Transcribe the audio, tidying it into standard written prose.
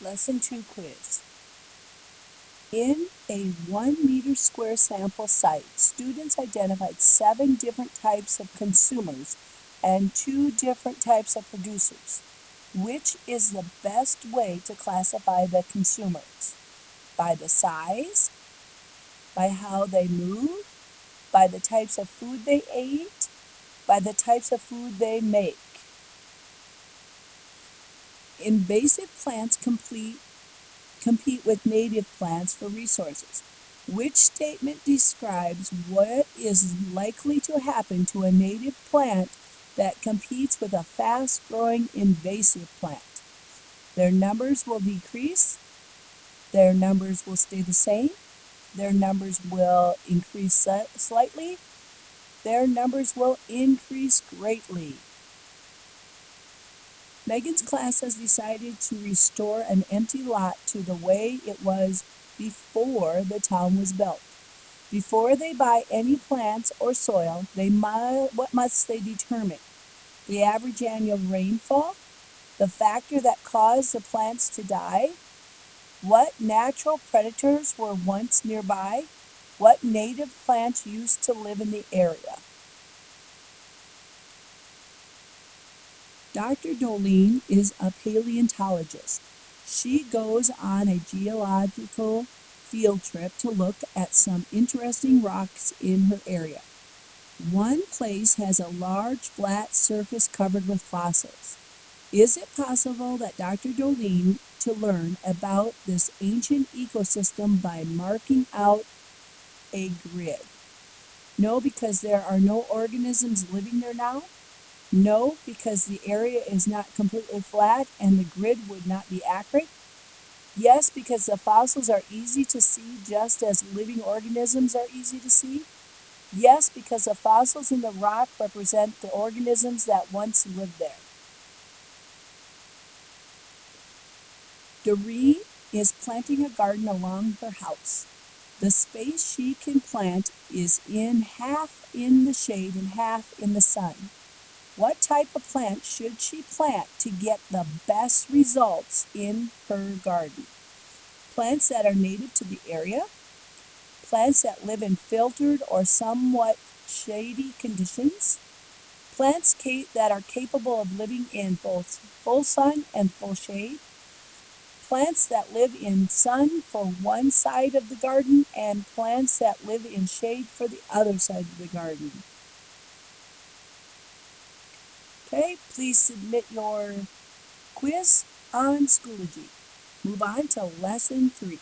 Lesson 2 quiz. In a 1 meter square sample site, students identified 7 different types of consumers and 2 different types of producers. Which is the best way to classify the consumers? By the size, by how they move, by the types of food they ate, by the types of food they make. Invasive plants compete with native plants for resources. Which statement describes what is likely to happen to a native plant that competes with a fast-growing invasive plant? Their numbers will decrease, their numbers will stay the same, their numbers will increase slightly, their numbers will increase greatly. Megan's class has decided to restore an empty lot to the way it was before the town was built. Before they buy any plants or soil, what must they determine? The average annual rainfall, the factor that caused the plants to die, what natural predators were once nearby, what native plants used to live in the area. Dr. Dolene is a paleontologist. She goes on a geological field trip to look at some interesting rocks in her area. One place has a large flat surface covered with fossils. Is it possible that Dr. Dolene to learn about this ancient ecosystem by marking out a grid? No, because there are no organisms living there now. No, because the area is not completely flat and the grid would not be accurate. Yes, because the fossils are easy to see just as living organisms are easy to see. Yes, because the fossils in the rock represent the organisms that once lived there. Doreen is planting a garden along her house. The space she can plant is in half in the shade and half in the sun. What type of plant should she plant to get the best results in her garden? Plants that are native to the area, plants that live in filtered or somewhat shady conditions, plants that are capable of living in both full sun and full shade, plants that live in sun for one side of the garden, and plants that live in shade for the other side of the garden. Okay, please submit your quiz on Schoology. Move on to lesson 3.